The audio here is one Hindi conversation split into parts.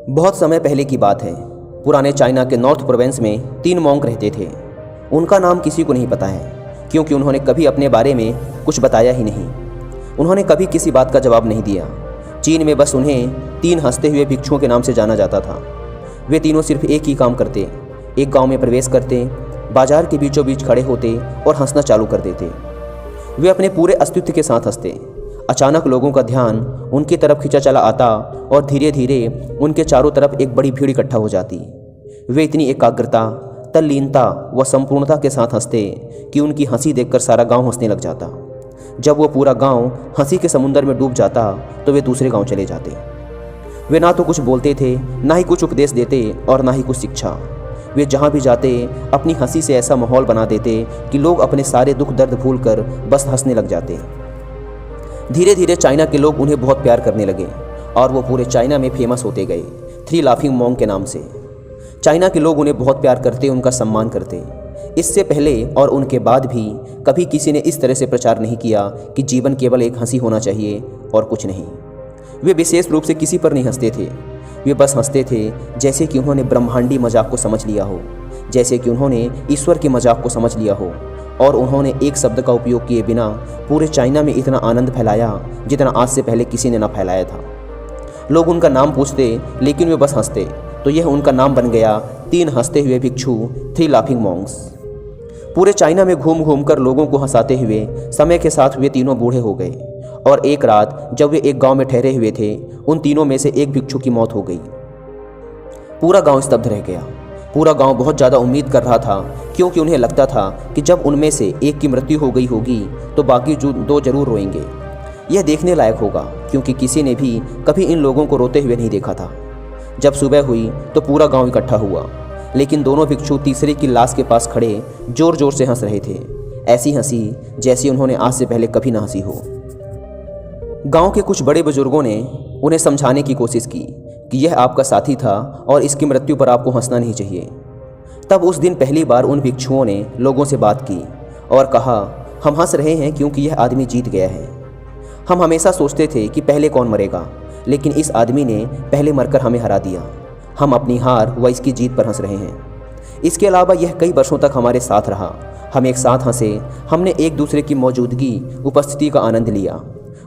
बहुत समय पहले की बात है। पुराने चाइना के नॉर्थ प्रोविंस में 3 मॉन्क रहते थे। उनका नाम किसी को नहीं पता है, क्योंकि उन्होंने कभी अपने बारे में कुछ बताया ही नहीं। उन्होंने कभी किसी बात का जवाब नहीं दिया। चीन में बस उन्हें 3 हंसते हुए भिक्षुओं के नाम से जाना जाता था। वे तीनों सिर्फ एक ही काम करते, एक गांव में प्रवेश करते, बाजार के बीचों बीच खड़े होते और हंसना चालू कर देते। वे अपने पूरे अस्तित्व के साथ हंसते। अचानक लोगों का ध्यान उनकी तरफ खींचा चला आता और धीरे धीरे उनके चारों तरफ एक बड़ी भीड़ इकट्ठा हो जाती। वे इतनी एकाग्रता, तल्लीनता व संपूर्णता के साथ हंसते कि उनकी हंसी देखकर सारा गांव हंसने लग जाता। जब वो पूरा गांव हंसी के समुंदर में डूब जाता तो वे दूसरे गांव चले जाते। वे ना तो कुछ बोलते थे, ना ही कुछ उपदेश देते और ना ही कुछ शिक्षा। वे जहाँ भी जाते अपनी हंसी से ऐसा माहौल बना देते कि लोग अपने सारे दुख दर्द भूलकर बस हंसने लग जाते। धीरे धीरे चाइना के लोग उन्हें बहुत प्यार करने लगे और वो पूरे चाइना में फेमस होते गए 3 लाफिंग मॉन्क के नाम से। चाइना के लोग उन्हें बहुत प्यार करते, उनका सम्मान करते। इससे पहले और उनके बाद भी कभी किसी ने इस तरह से प्रचार नहीं किया कि जीवन केवल एक हंसी होना चाहिए और कुछ नहीं। वे विशेष रूप से किसी पर नहीं हंसते थे। वे बस हंसते थे जैसे कि उन्होंने ब्रह्मांडी मजाक को समझ लिया हो, जैसे कि उन्होंने ईश्वर के मजाक को समझ लिया हो, और उन्होंने एक शब्द का उपयोग किए बिना पूरे चाइना में इतना आनंद फैलाया जितना आज से पहले किसी ने ना फैलाया था। लोग उनका नाम पूछते लेकिन वे बस हंसते, तो यह उनका नाम बन गया 3 हंसते हुए भिक्षु, 3 लाफिंग मॉन्क्स। पूरे चाइना में घूम घूम कर लोगों को हंसाते हुए समय के साथ वे तीनों बूढ़े हो गए और एक रात जब वे एक गांव में ठहरे हुए थे, उन तीनों में से एक भिक्षु की मौत हो गई। पूरा गांव स्तब्ध रह गया। पूरा गांव बहुत ज़्यादा उम्मीद कर रहा था, क्योंकि उन्हें लगता था कि जब उनमें से एक की मृत्यु हो गई होगी तो बाकी जो 2 जरूर रोएंगे। यह देखने लायक होगा, क्योंकि किसी ने भी कभी इन लोगों को रोते हुए नहीं देखा था। जब सुबह हुई तो पूरा गांव इकट्ठा हुआ, लेकिन दोनों भिक्षु तीसरे की लाश के पास खड़े जोर जोर से हंस रहे थे। ऐसी हंसी जैसी उन्होंने आज से पहले कभी ना हंसी हो। गांव के कुछ बड़े बुजुर्गों ने उन्हें समझाने की कोशिश की कि यह आपका साथी था और इसकी मृत्यु पर आपको हंसना नहीं चाहिए। तब उस दिन पहली बार उन भिक्षुओं ने लोगों से बात की और कहा, हम हंस रहे हैं क्योंकि यह आदमी जीत गया है। हम हमेशा सोचते थे कि पहले कौन मरेगा, लेकिन इस आदमी ने पहले मरकर हमें हरा दिया। हम अपनी हार व इसकी जीत पर हंस रहे हैं। इसके अलावा यह कई वर्षों तक हमारे साथ रहा। हम एक साथ हंसे, हमने एक दूसरे की मौजूदगी, उपस्थिति का आनंद लिया।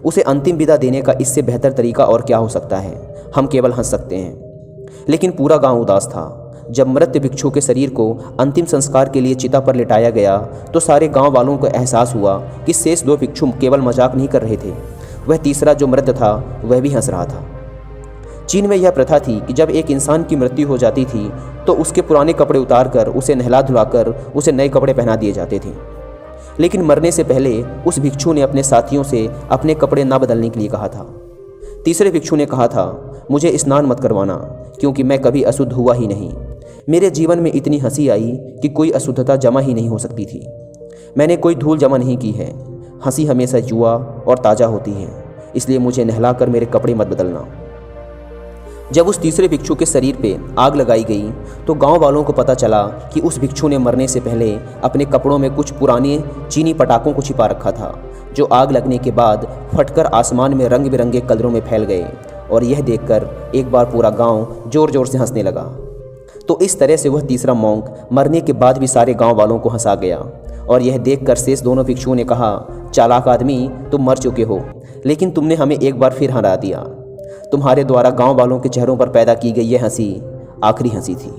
उसे अंतिम विदा देने का इससे बेहतर तरीका और क्या हो सकता है। हम केवल हंस सकते हैं। लेकिन पूरा गांव उदास था। जब मृत भिक्षु के शरीर को अंतिम संस्कार के लिए चिता पर लिटाया गया तो सारे गांव वालों को एहसास हुआ कि शेष 2 भिक्षु केवल मजाक नहीं कर रहे थे, वह तीसरा जो मृत था वह भी हंस रहा था। चीन में यह प्रथा थी कि जब एक इंसान की मृत्यु हो जाती थी तो उसके पुराने कपड़े उतारकर उसे नहला धुलाकर उसे नए कपड़े पहना दिए जाते थे। लेकिन मरने से पहले उस भिक्षु ने अपने साथियों से अपने कपड़े ना बदलने के लिए कहा था। तीसरे भिक्षु ने कहा था, मुझे स्नान मत करवाना, क्योंकि मैं कभी अशुद्ध हुआ ही नहीं। मेरे जीवन में इतनी हंसी आई कि कोई अशुद्धता जमा ही नहीं हो सकती थी। मैंने कोई धूल जमा नहीं की है। हंसी हमेशा युवा और ताज़ा होती है, इसलिए मुझे नहलाकर मेरे कपड़े मत बदलना। जब उस तीसरे भिक्षु के शरीर पे आग लगाई गई तो गांव वालों को पता चला कि उस भिक्षु ने मरने से पहले अपने कपड़ों में कुछ पुराने चीनी पटाखों को छिपा रखा था, जो आग लगने के बाद फटकर आसमान में रंग बिरंगे कलरों में फैल गए। और यह देखकर एक बार पूरा गांव जोर जोर से हंसने लगा। तो इस तरह से वह तीसरा मॉन्क मरने के बाद भी सारे गांव वालों को हंसा गया। और यह देखकर शेष दोनों भिक्षुओं ने कहा, चालाक आदमी, तुम मर चुके हो, लेकिन तुमने हमें एक बार फिर हरा दिया। तुम्हारे द्वारा गांव वालों के चेहरों पर पैदा की गई यह हंसी आखिरी हंसी थी।